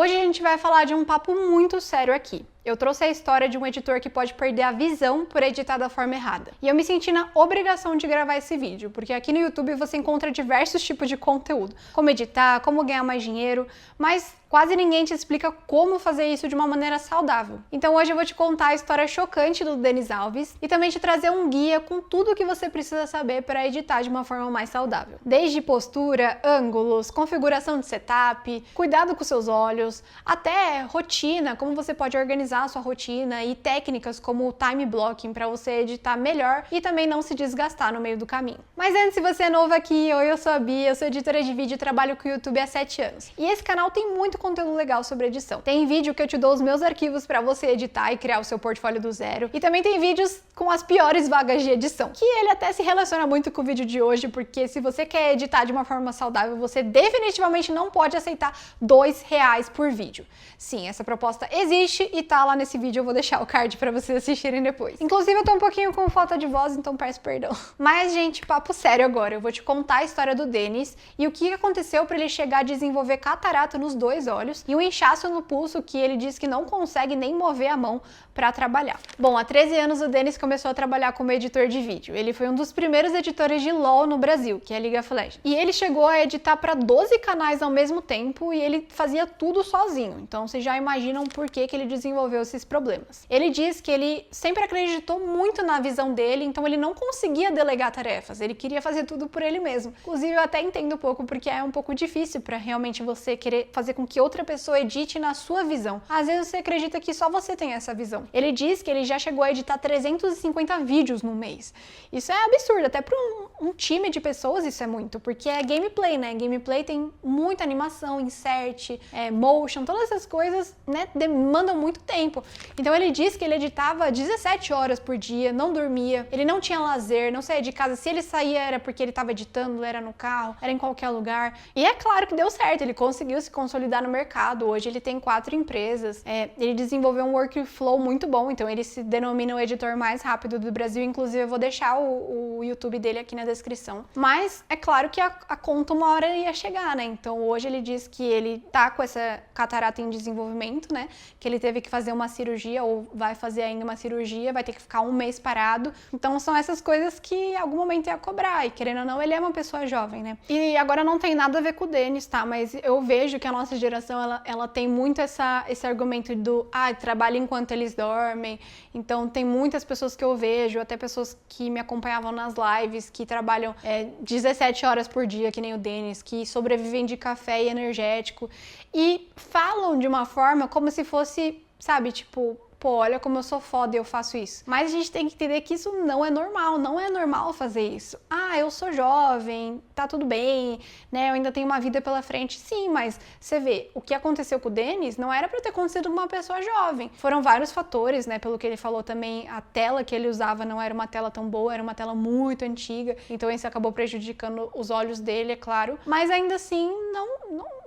Hoje a gente vai falar de um papo muito sério aqui. Eu trouxe a história de um editor que pode perder a visão por editar da forma errada. E eu me senti na obrigação de gravar esse vídeo, porque aqui no YouTube você encontra diversos tipos de conteúdo. Como editar, como ganhar mais dinheiro, mas quase ninguém te explica como fazer isso de uma maneira saudável. Então hoje eu vou te contar a história chocante do Denis Alves e também te trazer um guia com tudo o que você precisa saber para editar de uma forma mais saudável. Desde postura, ângulos, configuração de setup, cuidado com seus olhos, até rotina, como você pode organizar a sua rotina e técnicas como o time blocking para você editar melhor e também não se desgastar no meio do caminho. Mas antes, se você é novo aqui, oi, eu sou a Bia, eu sou editora de vídeo e trabalho com o YouTube há 7 anos. E esse canal tem muito conteúdo legal sobre edição. Tem vídeo que eu te dou os meus arquivos para você editar e criar o seu portfólio do zero. E também tem vídeos com as piores vagas de edição, que ele até se relaciona muito com o vídeo de hoje, porque se você quer editar de uma forma saudável, você definitivamente não pode aceitar R$2 por vídeo. Sim, essa proposta existe e tá lá nesse vídeo, eu vou deixar o card pra vocês assistirem depois. Inclusive eu tô um pouquinho com falta de voz, então peço perdão. Mas gente, papo sério agora, eu vou te contar a história do Denis e o que aconteceu pra ele chegar a desenvolver catarata nos 2 olhos e um inchaço no pulso que ele diz que não consegue nem mover a mão pra trabalhar. Bom, há 13 anos o Denis começou a trabalhar como editor de vídeo. Ele foi um dos primeiros editores de LoL no Brasil, que é a League of Legends. E ele chegou a editar pra 12 canais ao mesmo tempo e ele fazia tudo sozinho. Então vocês já imaginam por que ele desenvolveu esses problemas. Ele diz que ele sempre acreditou muito na visão dele, então ele não conseguia delegar tarefas, ele queria fazer tudo por ele mesmo. Inclusive eu até entendo um pouco, porque é um pouco difícil para realmente você querer fazer com que outra pessoa edite na sua visão. Às vezes você acredita que só você tem essa visão. Ele diz que ele já chegou a editar 350 vídeos no mês. Isso é absurdo, até para um time de pessoas isso é muito, porque é gameplay, né? Gameplay tem muita animação, insert, motion, todas essas coisas, né, demandam muito tempo. Então ele diz que ele editava 17 horas por dia, não dormia, ele não tinha lazer, não saía de casa. Se ele saía era porque ele estava editando, era no carro, era em qualquer lugar. E é claro que deu certo, ele conseguiu se consolidar no mercado. Hoje ele tem 4 empresas, ele desenvolveu um workflow muito bom, então ele se denomina o editor mais rápido do Brasil. Inclusive eu vou deixar o YouTube dele aqui na descrição. Mas é claro que a conta uma hora ia chegar, né? Então hoje ele diz que ele tá com essa catarata em desenvolvimento, né? Que ele teve que fazer uma cirurgia ou vai fazer ainda uma cirurgia, vai ter que ficar 1 mês parado. Então são essas coisas que em algum momento ia cobrar, e querendo ou não, ele é uma pessoa jovem, né? E agora não tem nada a ver com o Denis, tá? Mas eu vejo que a nossa geração, ela tem muito esse argumento do, trabalha enquanto eles dormem. Então tem muitas pessoas que eu vejo, até pessoas que me acompanhavam nas lives, que trabalham 17 horas por dia, que nem o Denis, que sobrevivem de café e energético, e falam de uma forma como se fosse, sabe, tipo, pô, olha como eu sou foda e eu faço isso. Mas a gente tem que entender que isso não é normal, não é normal fazer isso. Eu sou jovem, tá tudo bem, né, eu ainda tenho uma vida pela frente. Sim, mas você vê, o que aconteceu com o Denis não era pra ter acontecido com uma pessoa jovem. Foram vários fatores, né, pelo que ele falou também, a tela que ele usava não era uma tela tão boa, era uma tela muito antiga, então isso acabou prejudicando os olhos dele, é claro. Mas ainda assim,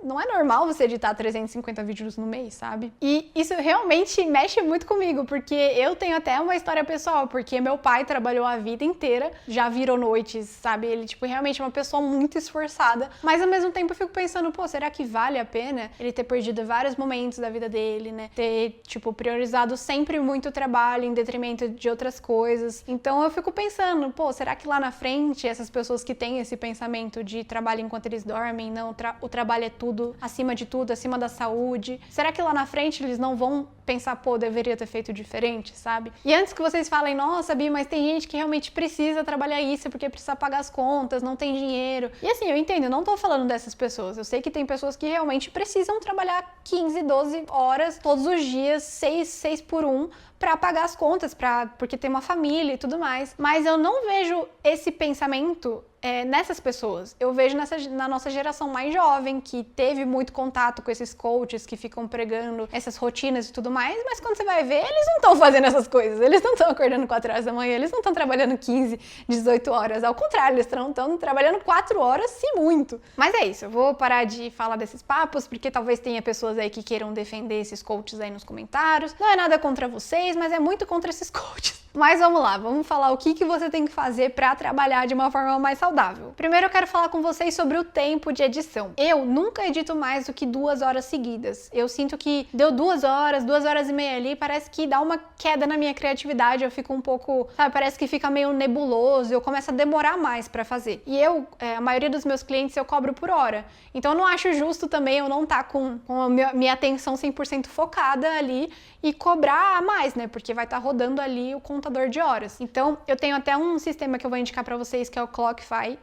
não é normal você editar 350 vídeos no mês, sabe? E isso realmente mexe muito comigo, porque eu tenho até uma história pessoal, porque meu pai trabalhou a vida inteira, já virou noites, sabe? Ele, tipo, realmente é uma pessoa muito esforçada, mas ao mesmo tempo eu fico pensando, pô, será que vale a pena ele ter perdido vários momentos da vida dele, né? Ter, tipo, priorizado sempre muito trabalho em detrimento de outras coisas. Então eu fico pensando, pô, será que lá na frente essas pessoas que têm esse pensamento de trabalho enquanto eles dormem, não, o trabalho é tudo, acima da saúde, será que lá na frente eles não vão pensar, pô, deveria ter feito diferente, sabe? E antes que vocês falem, nossa, Bi, mas tem gente que realmente precisa trabalhar isso porque precisa pagar as contas, não tem dinheiro. E assim, eu entendo, eu não tô falando dessas pessoas. Eu sei que tem pessoas que realmente precisam trabalhar 15, 12 horas todos os dias, 6 por 1, para pagar as contas, porque tem uma família e tudo mais. Mas eu não vejo esse pensamento nessas pessoas. Eu vejo na nossa geração mais jovem, que teve muito contato com esses coaches que ficam pregando essas rotinas e tudo mais, mas quando você vai ver, eles não estão fazendo essas coisas, eles não estão acordando 4 horas da manhã, eles não estão trabalhando 15, 18 horas, ao contrário, eles estão trabalhando 4 horas, se muito. Mas é isso, eu vou parar de falar desses papos, porque talvez tenha pessoas aí que queiram defender esses coaches aí nos comentários. Não é nada contra vocês, mas é muito contra esses coaches. Mas vamos lá, vamos falar o que você tem que fazer para trabalhar de uma forma mais saudável. saudável. Primeiro eu quero falar com vocês sobre o tempo de edição. Eu nunca edito mais do que 2 horas seguidas. Eu sinto que deu 2 horas e meia ali, parece que dá uma queda na minha criatividade, eu fico um pouco, sabe, parece que fica meio nebuloso, eu começo a demorar mais pra fazer. E a maioria dos meus clientes eu cobro por hora. Então eu não acho justo também eu não estar com a minha atenção 100% focada ali e cobrar mais, né? Porque vai estar rodando ali o contador de horas. Então, eu tenho até um sistema que eu vou indicar pra vocês, que é o Clockify.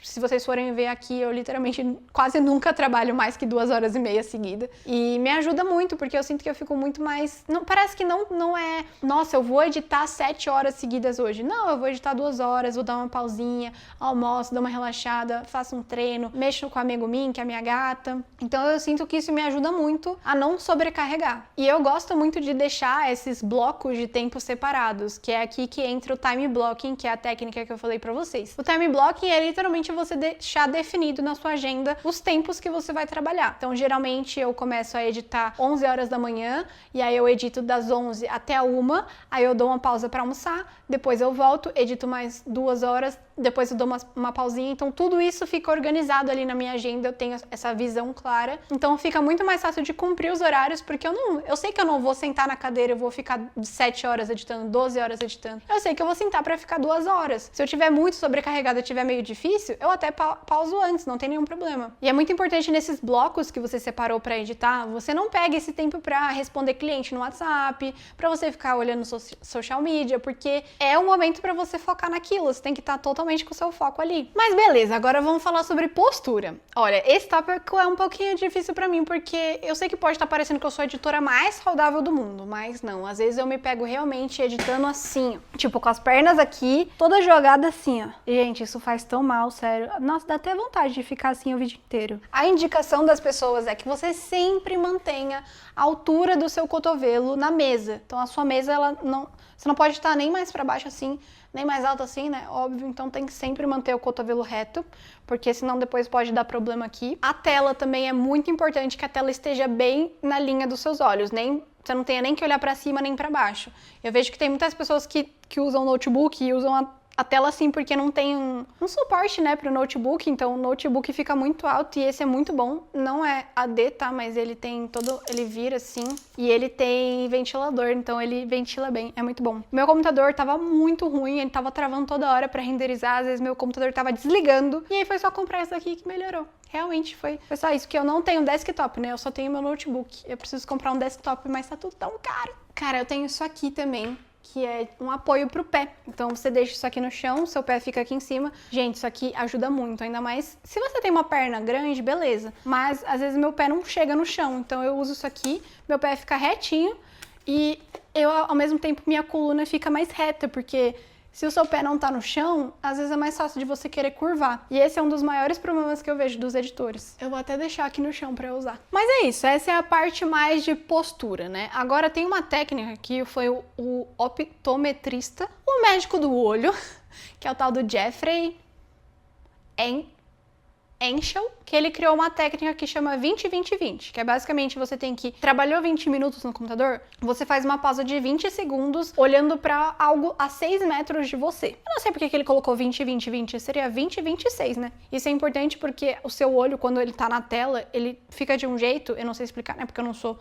Se vocês forem ver aqui, eu literalmente quase nunca trabalho mais que 2 horas e meia seguida. E me ajuda muito, porque eu sinto que eu fico muito mais... Não, parece que não é... Nossa, eu vou editar 7 horas seguidas hoje. Não, eu vou editar 2 horas, vou dar uma pausinha, almoço, dou uma relaxada, faço um treino, mexo com o amigo Min, que é a minha gata. Então, eu sinto que isso me ajuda muito a não sobrecarregar. E eu gosto muito de deixar esses blocos de tempo separados, que é aqui que entra o time blocking, que é a técnica que eu falei pra vocês. O time blocking é literalmente você deixar definido na sua agenda os tempos que você vai trabalhar. Então, geralmente, eu começo a editar 11 horas da manhã, e aí eu edito das 11 até a 1, aí eu dou uma pausa pra almoçar, depois eu volto, edito mais 2 horas, depois eu dou uma pausinha. Então, tudo isso fica organizado ali na minha agenda, eu tenho essa visão clara. Então, fica muito mais fácil de cumprir os horários, porque eu sei que eu não vou sentar na cadeira, eu vou ficar 7 horas editando, 12 horas editando. Eu sei que eu vou sentar pra ficar 2 horas. Se eu tiver muito sobrecarregada, eu tiver meio difícil, eu até pauso antes, não tem nenhum problema. E é muito importante nesses blocos que você separou pra editar, você não pega esse tempo pra responder cliente no WhatsApp, pra você ficar olhando social media, porque é o momento pra você focar naquilo, você tem que estar totalmente com o seu foco ali. Mas beleza, agora vamos falar sobre postura. Olha, esse tópico é um pouquinho difícil pra mim, porque eu sei que pode estar parecendo que eu sou a editora mais saudável do mundo, mas não, às vezes eu me pego realmente editando assim, ó, tipo com as pernas aqui, toda jogada assim, ó. Gente, isso faz tão mal, sério. Nossa, dá até vontade de ficar assim o vídeo inteiro. A indicação das pessoas é que você sempre mantenha a altura do seu cotovelo na mesa. Então a sua mesa, você não pode estar nem mais pra baixo assim, nem mais alto assim, né? Óbvio, então tem que sempre manter o cotovelo reto, porque senão depois pode dar problema aqui. A tela também é muito importante que a tela esteja bem na linha dos seus olhos, você não tenha nem que olhar pra cima nem pra baixo. Eu vejo que tem muitas pessoas que usam notebook e usam a tela assim porque não tem um suporte, né, pro notebook, então o notebook fica muito alto e esse é muito bom. Não é AD, tá, mas ele vira assim e ele tem ventilador, então ele ventila bem, é muito bom. Meu computador tava muito ruim, ele tava travando toda hora pra renderizar, às vezes meu computador tava desligando e aí foi só comprar esse daqui que melhorou. Realmente foi só isso, que eu não tenho desktop, né, eu só tenho meu notebook. Eu preciso comprar um desktop, mas tá tudo tão caro. Cara, eu tenho isso aqui também, que é um apoio pro pé. Então você deixa isso aqui no chão, seu pé fica aqui em cima. Gente, isso aqui ajuda muito, ainda mais se você tem uma perna grande, beleza. Mas às vezes meu pé não chega no chão, então eu uso isso aqui, meu pé fica retinho e ao mesmo tempo minha coluna fica mais reta, porque se o seu pé não tá no chão, às vezes é mais fácil de você querer curvar. E esse é um dos maiores problemas que eu vejo dos editores. Eu vou até deixar aqui no chão pra eu usar. Mas é isso, essa é a parte mais de postura, né? Agora tem uma técnica que foi o optometrista, o médico do olho, que é o tal do Jeffrey Henschel, que ele criou uma técnica que chama 20-20-20, que é basicamente você tem que... Trabalhou 20 minutos no computador, você faz uma pausa de 20 segundos olhando pra algo a 6 metros de você. Eu não sei porque que ele colocou 20-20-20, seria 20-26, né? Isso é importante porque o seu olho, quando ele tá na tela, ele fica de um jeito, eu não sei explicar, né? Porque eu não sou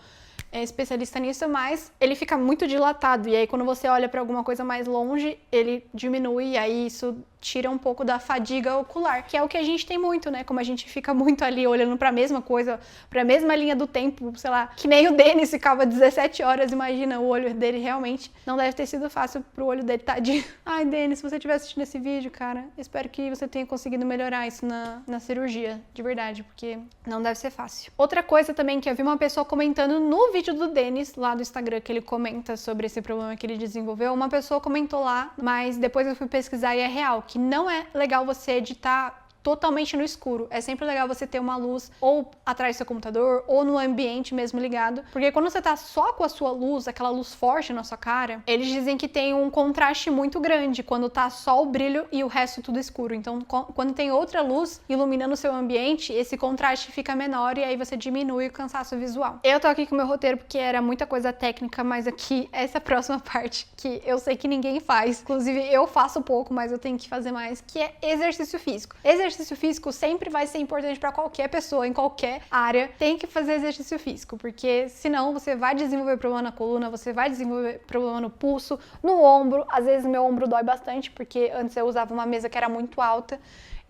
especialista nisso, mas ele fica muito dilatado, e aí quando você olha pra alguma coisa mais longe, ele diminui, e aí isso tira um pouco da fadiga ocular, que é o que a gente tem muito, né? Como a gente fica muito ali olhando pra mesma coisa, pra mesma linha do tempo, sei lá, que nem o Denis ficava 17 horas, imagina, o olho dele realmente não deve ter sido fácil pro olho dele, tadinho. Ai, Denis, se você estiver assistindo esse vídeo, cara, espero que você tenha conseguido melhorar isso na cirurgia, de verdade, porque não deve ser fácil. Outra coisa também que eu vi uma pessoa comentando no vídeo do Denis, lá do Instagram, que ele comenta sobre esse problema que ele desenvolveu, uma pessoa comentou lá, mas depois eu fui pesquisar e é real, que não é legal você editar totalmente no escuro. É sempre legal você ter uma luz ou atrás do seu computador ou no ambiente mesmo ligado, porque quando você tá só com a sua luz, aquela luz forte na sua cara, eles dizem que tem um contraste muito grande quando tá só o brilho e o resto tudo escuro. Então, quando tem outra luz iluminando o seu ambiente, esse contraste fica menor e aí você diminui o cansaço visual. Eu tô aqui com o meu roteiro porque era muita coisa técnica, mas aqui, essa próxima parte, que eu sei que ninguém faz, inclusive eu faço pouco, mas eu tenho que fazer mais, que é exercício físico. Exercício físico sempre vai ser importante para qualquer pessoa, em qualquer área, tem que fazer exercício físico, porque senão você vai desenvolver problema na coluna, você vai desenvolver problema no pulso, no ombro. Às vezes meu ombro dói bastante, porque antes eu usava uma mesa que era muito alta.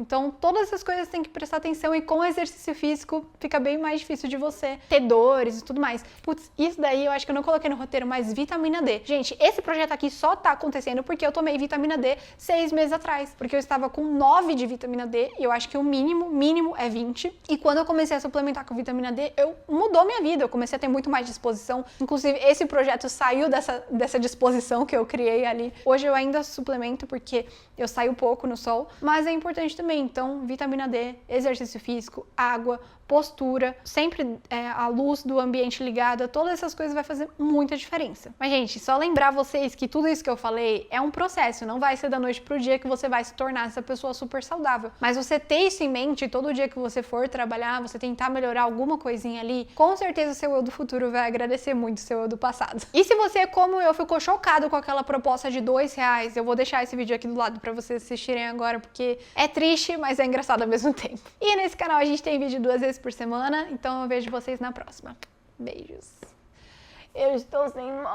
Então, todas essas coisas tem que prestar atenção e com o exercício físico fica bem mais difícil de você ter dores e tudo mais. Putz, isso daí eu acho que eu não coloquei no roteiro, mas vitamina D. Gente, esse projeto aqui só tá acontecendo porque eu tomei vitamina D 6 meses atrás, porque eu estava com 9 de vitamina D e eu acho que o mínimo é 20. E quando eu comecei a suplementar com vitamina D, mudou minha vida, eu comecei a ter muito mais disposição. Inclusive, esse projeto saiu dessa disposição que eu criei ali. Hoje eu ainda suplemento porque eu saio pouco no sol, mas é importante também. Então, vitamina D, exercício físico, água, postura, sempre a luz do ambiente ligada, todas essas coisas vai fazer muita diferença. Mas, gente, só lembrar vocês que tudo isso que eu falei é um processo, não vai ser da noite pro dia que você vai se tornar essa pessoa super saudável. Mas você ter isso em mente todo dia que você for trabalhar, você tentar melhorar alguma coisinha ali, com certeza o seu eu do futuro vai agradecer muito o seu eu do passado. E se você, como eu, ficou chocado com aquela proposta de R$2, eu vou deixar esse vídeo aqui do lado pra vocês assistirem agora, porque é triste, mas é engraçado ao mesmo tempo. E nesse canal a gente tem vídeo 2 vezes por semana, então eu vejo vocês na próxima. Beijos. Eu estou sem voz.